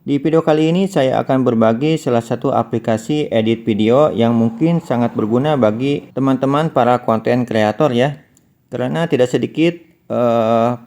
Di video kali ini saya akan berbagi salah satu aplikasi edit video yang mungkin sangat berguna bagi teman-teman para konten kreator ya. Karena tidak sedikit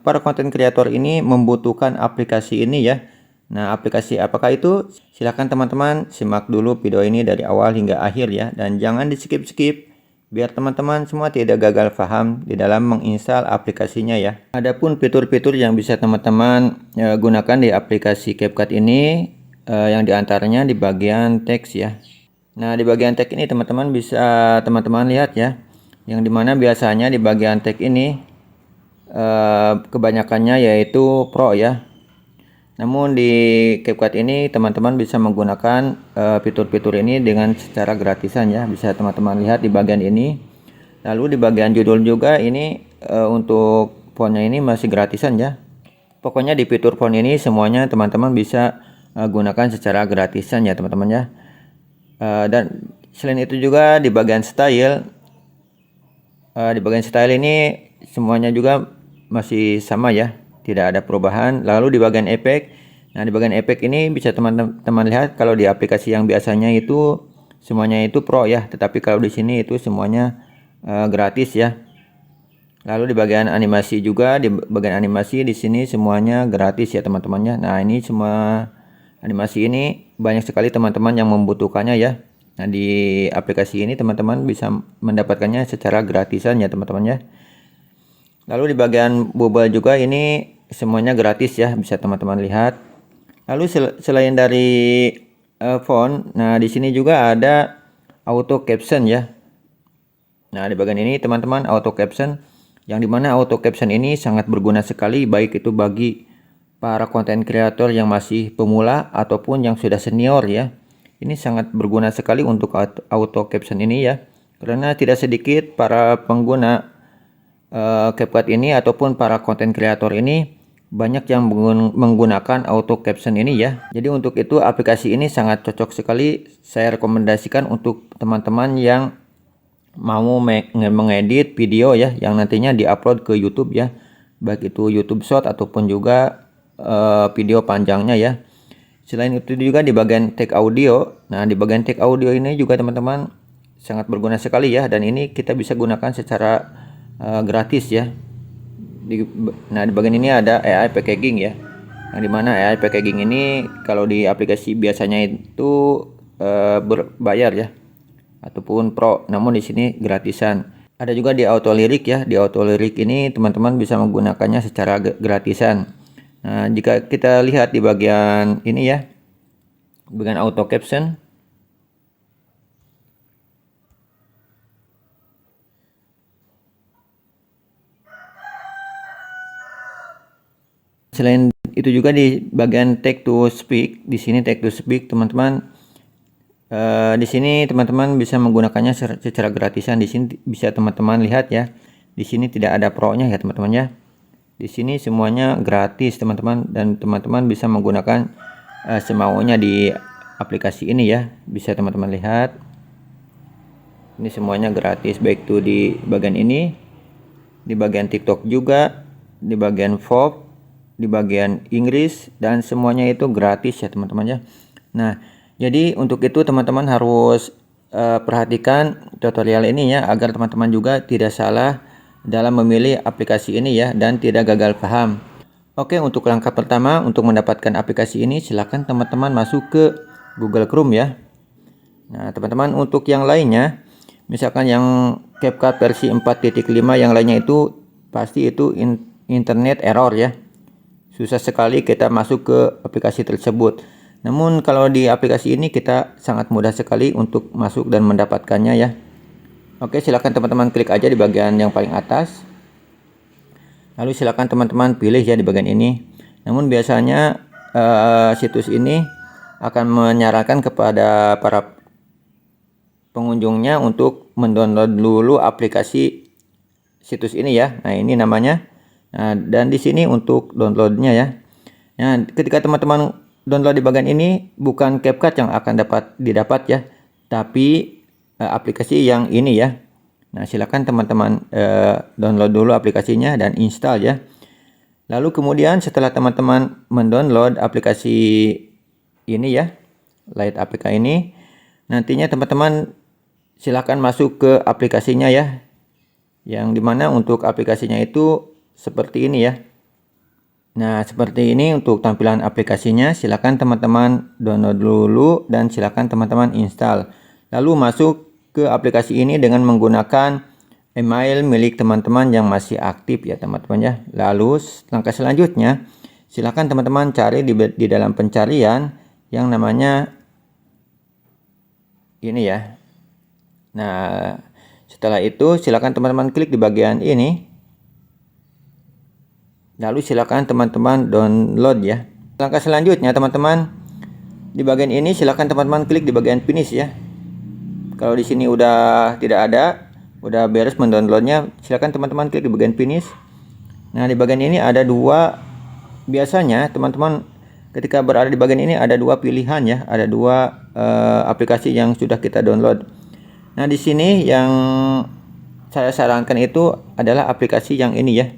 para konten kreator ini membutuhkan aplikasi ini ya. Nah, aplikasi apakah itu? Silahkan teman-teman simak dulu video ini dari awal hingga akhir ya. Dan jangan di skip-skip biar teman-teman semua tidak gagal paham di dalam menginstal aplikasinya ya. Adapun fitur-fitur yang bisa teman-teman gunakan di aplikasi CapCut ini yang diantaranya di bagian teks ya. Nah, di bagian teks ini teman-teman bisa teman-teman lihat ya, yang dimana biasanya di bagian teks ini kebanyakannya yaitu Pro ya. Namun di CapCut ini teman-teman bisa menggunakan fitur-fitur ini dengan secara gratisan ya. Bisa teman-teman lihat di bagian ini. Lalu di bagian judul juga ini untuk fontnya ini masih gratisan ya. Pokoknya di fitur font ini semuanya teman-teman bisa gunakan secara gratisan ya teman-teman ya. Dan selain itu juga di bagian style, ini semuanya juga masih sama ya. Tidak ada perubahan. Lalu di bagian efek, nah di bagian efek ini bisa teman-teman lihat kalau di aplikasi yang biasanya itu semuanya itu Pro ya, tetapi kalau di sini itu semuanya gratis ya. Lalu di bagian animasi juga, di bagian animasi di sini semuanya gratis ya teman-temannya. Nah, ini semua animasi ini banyak sekali teman-teman yang membutuhkannya ya. Nah, di aplikasi ini teman-teman bisa mendapatkannya secara gratisan ya teman-teman ya. Lalu di bagian bubble juga ini semuanya gratis ya, bisa teman-teman lihat. Lalu selain dari font, nah di sini juga ada auto caption ya. Nah, di bagian ini teman-teman auto caption, yang dimana auto caption ini sangat berguna sekali baik itu bagi para konten kreator yang masih pemula ataupun yang sudah senior ya. Ini sangat berguna sekali untuk auto caption ini ya, karena tidak sedikit para pengguna CapCut ini ataupun para konten kreator ini banyak yang menggunakan auto caption ini ya. Jadi untuk itu aplikasi ini sangat cocok sekali. Saya rekomendasikan untuk teman-teman yang mau mengedit video ya, yang nantinya diupload ke YouTube ya, baik itu YouTube Short ataupun juga video panjangnya ya. Selain itu juga di bagian tag audio. Nah, di bagian tag audio ini juga teman-teman sangat berguna sekali ya, dan ini kita bisa gunakan secara gratis ya. Nah, di bagian ini ada AI packaging ya, yang dimana AI packaging ini kalau di aplikasi biasanya itu berbayar ya ataupun Pro, namun di sini gratisan. Ada juga di auto lirik ya. Di auto lirik ini teman-teman bisa menggunakannya secara gratisan. Nah, jika kita lihat di bagian ini ya, bagian auto caption, selain itu juga di bagian text to speak, di sini text to speak teman-teman, di sini teman-teman bisa menggunakannya secara gratisan. Di sini bisa teman-teman lihat ya, di sini tidak ada pro-nya ya teman-teman ya. Di sini semuanya gratis teman-teman, dan teman-teman bisa menggunakan semaunya di aplikasi ini ya. Bisa teman-teman lihat, ini semuanya gratis, baik itu di bagian ini, di bagian TikTok juga, di bagian Vogue, di bagian Inggris, dan semuanya itu gratis ya teman-teman ya. Nah, jadi untuk itu teman-teman harus perhatikan tutorial ini ya, agar teman-teman juga tidak salah dalam memilih aplikasi ini ya, dan tidak gagal paham. Oke, untuk langkah pertama untuk mendapatkan aplikasi ini silahkan teman-teman masuk ke Google Chrome ya. Nah, teman-teman untuk yang lainnya, misalkan yang CapCut versi 4.5 yang lainnya itu pasti itu internet error ya. Susah sekali kita masuk ke aplikasi tersebut. Namun kalau di aplikasi ini kita sangat mudah sekali untuk masuk dan mendapatkannya ya. Oke, silakan teman-teman klik aja di bagian yang paling atas. Lalu silakan teman-teman pilih ya di bagian ini. Namun biasanya situs ini akan menyarankan kepada para pengunjungnya untuk mendownload dulu aplikasi situs ini ya. Nah, ini namanya. Nah, dan di sini untuk downloadnya ya. Nah, ketika teman-teman download di bagian ini, bukan CapCut yang akan didapat ya, tapi aplikasi yang ini ya. Nah, silakan teman-teman download dulu aplikasinya dan install ya. Lalu kemudian setelah teman-teman mendownload aplikasi ini ya, Lite APK ini. Nantinya teman-teman silahkan masuk ke aplikasinya ya, yang dimana untuk aplikasinya itu seperti ini ya. Nah, seperti ini untuk tampilan aplikasinya. Silakan teman-teman download dulu dan silakan teman-teman install. Lalu masuk ke aplikasi ini dengan menggunakan email milik teman-teman yang masih aktif ya teman-teman ya. Lalu langkah selanjutnya silakan teman-teman cari di dalam pencarian yang namanya ini ya. Nah, setelah itu silakan teman-teman klik di bagian ini. Lalu silakan teman-teman download ya. Langkah selanjutnya teman-teman, di bagian ini silakan teman-teman klik di bagian finish ya. Kalau di sini udah tidak ada, udah beres mendownloadnya, silakan teman-teman klik di bagian finish. Nah, di bagian ini ada dua, biasanya teman-teman ketika berada di bagian ini ada dua pilihan ya, ada dua aplikasi yang sudah kita download. Nah, di sini yang saya sarankan itu adalah aplikasi yang ini ya.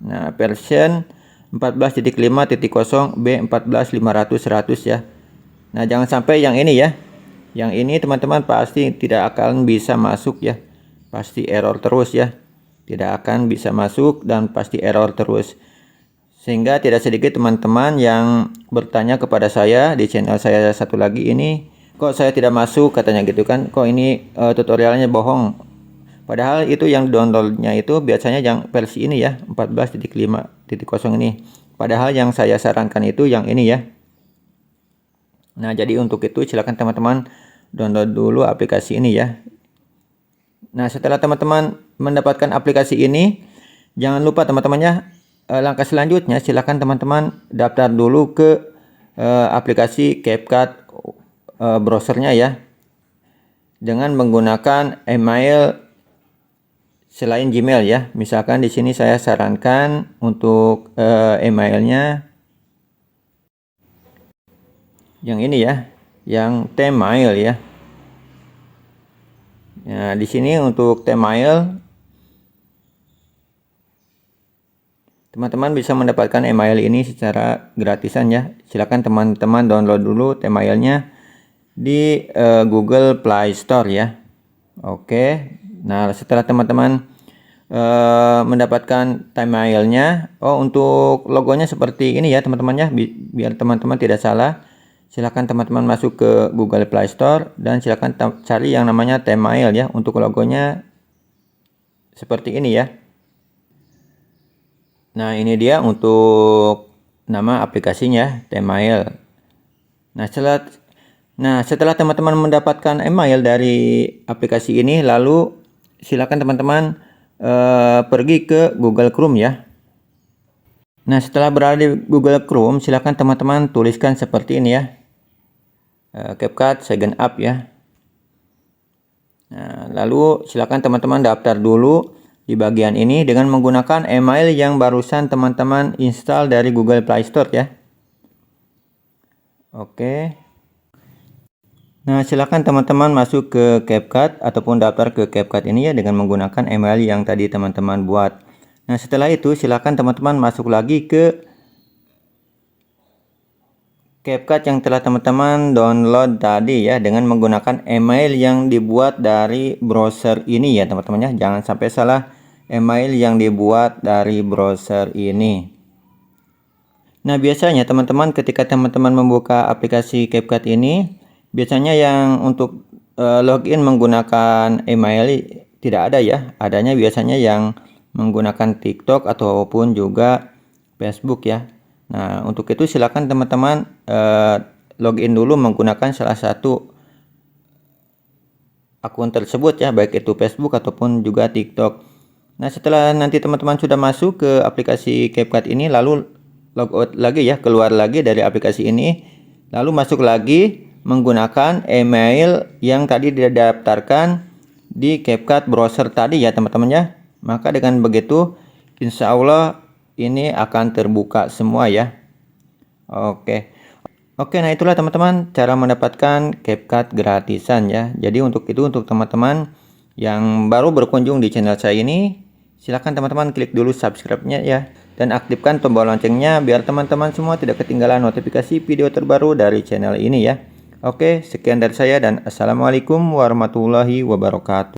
Nah, version 14.5.0 B14500 ya. Nah, jangan sampai yang ini ya. Yang ini teman-teman pasti tidak akan bisa masuk ya. Pasti error terus ya. Tidak akan bisa masuk dan pasti error terus. Sehingga tidak sedikit teman-teman yang bertanya kepada saya di channel saya satu lagi ini, kok saya tidak masuk katanya gitu kan. Kok ini tutorialnya bohong. Padahal itu yang downloadnya itu biasanya yang versi ini ya, 14.5.0 ini. Padahal yang saya sarankan itu yang ini ya. Nah, jadi untuk itu silakan teman-teman download dulu aplikasi ini ya. Nah, setelah teman-teman mendapatkan aplikasi ini, jangan lupa teman-teman ya, langkah selanjutnya silakan teman-teman daftar dulu ke aplikasi CapCut browsernya ya. Dengan menggunakan email selain Gmail ya. Misalkan di sini saya sarankan untuk emailnya yang ini ya, yang Tmail ya. Nah, di sini untuk Tmail teman-teman bisa mendapatkan email ini secara gratisan ya. Silakan teman-teman download dulu Tmailnya di Google Play Store ya. Oke. Nah, setelah teman-teman mendapatkan Tmailnya, untuk logonya seperti ini ya teman-teman ya, biar teman-teman tidak salah. Silakan teman-teman masuk ke Google Play Store dan silakan cari yang namanya Tmail ya. Untuk logonya seperti ini ya. Nah, ini dia untuk nama aplikasinya, Tmail. Nah, setelah teman-teman mendapatkan email dari aplikasi ini, lalu silakan teman-teman pergi ke Google Chrome ya. Nah, setelah berada di Google Chrome, silakan teman-teman tuliskan seperti ini ya, CapCut Second Up ya. Nah, lalu silakan teman-teman daftar dulu di bagian ini dengan menggunakan email yang barusan teman-teman install dari Google Play Store ya. Oke. Nah, silakan teman-teman masuk ke CapCut ataupun daftar ke CapCut ini ya dengan menggunakan email yang tadi teman-teman buat. Nah, setelah itu silakan teman-teman masuk lagi ke CapCut yang telah teman-teman download tadi ya dengan menggunakan email yang dibuat dari browser ini ya teman-teman ya. Jangan sampai salah, email yang dibuat dari browser ini. Nah, biasanya teman-teman ketika teman-teman membuka aplikasi CapCut ini, biasanya yang untuk login menggunakan email tidak ada ya. Adanya biasanya yang menggunakan TikTok ataupun juga Facebook ya. Nah, untuk itu silakan teman-teman login dulu menggunakan salah satu akun tersebut ya, baik itu Facebook ataupun juga TikTok. Nah, setelah nanti teman-teman sudah masuk ke aplikasi CapCut ini, lalu logout lagi ya, keluar lagi dari aplikasi ini, lalu masuk lagi menggunakan email yang tadi didaftarkan di CapCut browser tadi ya teman-teman ya. Maka dengan begitu insya Allah ini akan terbuka semua ya. Oke, nah itulah teman-teman cara mendapatkan CapCut gratisan ya. Jadi untuk itu, untuk teman-teman yang baru berkunjung di channel saya ini, silahkan teman-teman klik dulu subscribe-nya ya. dan aktifkan tombol loncengnya biar teman-teman semua tidak ketinggalan notifikasi video terbaru dari channel ini ya. Oke, sekian dari saya dan assalamualaikum warahmatullahi wabarakatuh.